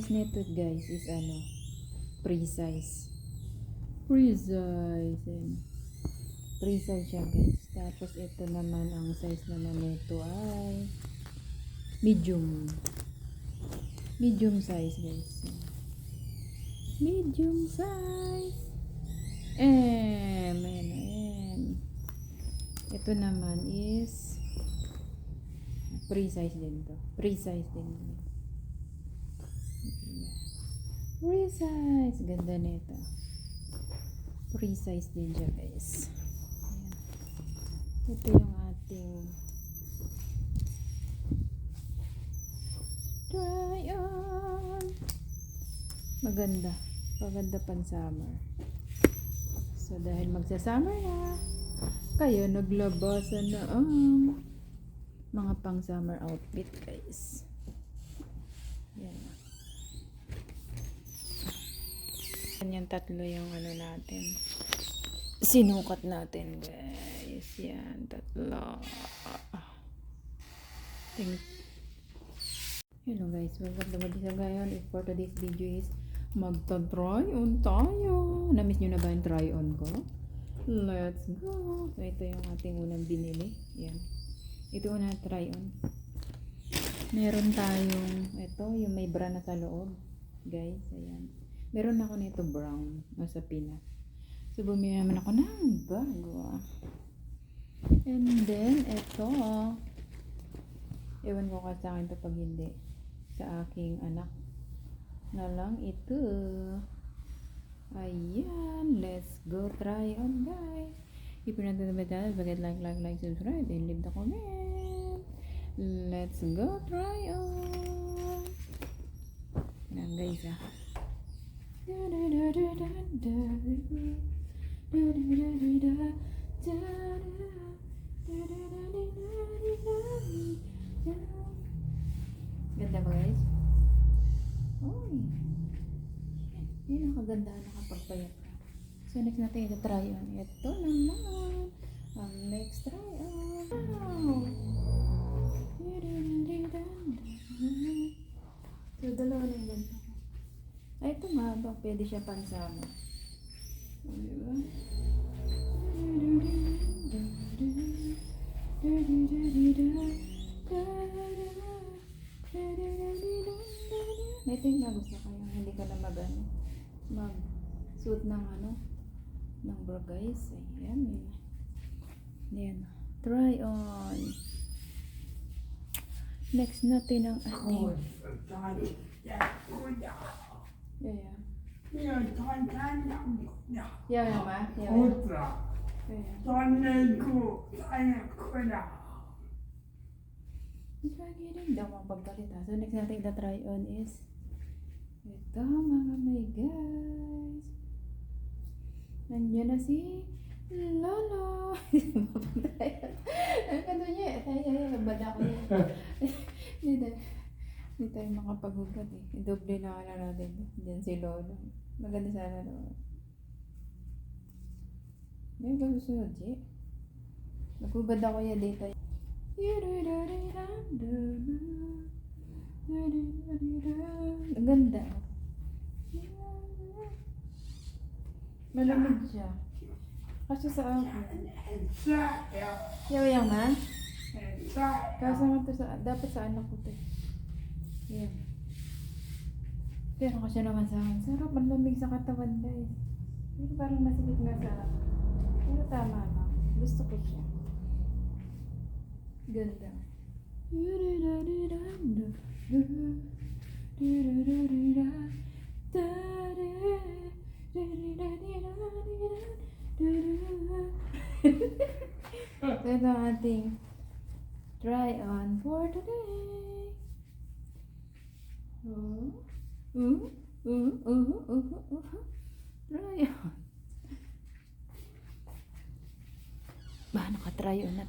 size nito guys is ano, pre-size. Pre-size. Pre-size siya guys. Tapos ito naman, ang size naman nito ay medium. Medium size guys. Medium size. Ayan. Ito naman is pre-size din to. Pre-size din. Pre-size. Ganda nito. Pre-size din siya guys. Ayan. Ito yung ating try on. Maganda. Maganda pang summer. So dahil magsa-summer na, kayo naglabasan na ang mga pang summer outfit guys. Yan. Yan tatlo yung ano natin. Sinukat natin guys. Yan, tatlo. Hello guys, welcome to my channel ngayon. For today's video is magta-try on tayo. Na-miss nyo na ba yung try on ko? Let's go. So ito yung ating unang binili. Yan. Ito una try on. Meron tayong ito, yung may bra na sa loob. Guys, ayan. Meron ako nito brown sa Pinas. So bumili naman ako ng bago. And then ito, ewan ko kasi sa akin ito pag hindi. Sa aking anak na lang ito. Ayan, let's go try on guys. If you're not the best, forget like, subscribe, and leave the comment. Let's go try on. Yan guys Ganda ba guys? Uy. Yun ang kagandahan na kapag payat ka. So next natin ito try on. Ito naman. Ang next try on. Wow. So dalawa na yung ganda. Ay ito mahaba. Pwede siya pansama. Diba? Ito yung gusto ko yung hindi ka na mag-suit ng ng bra guys. Ayan. Ayan. Try on. Next natin ang ating lagi rin daw ang pagbalita. So next natin try on is ito mga may guys. Nandiyan na si Lolo. Ang kano niya. Ay, bada ko yan. Hindi tayo makapaghugat eh. Doble na ka na natin. Diyan si Lolo. Maganda sana Lolo. May ba gusto nyo, G? Nagbubad ako yan dito. Ang ganda. Malamig siya. Kasi sa akin. Yaw man. Kasi to dapat sa anak ko to. Yan. Pero kasi naman sa akin. Sarap, malamig sa katawan guys. Pero parang masikip nga sa akin. Pero tama lang. Gusto ko siya. Ganda. Ito ang ating try on for today. Try on. Ba, naka-try on na.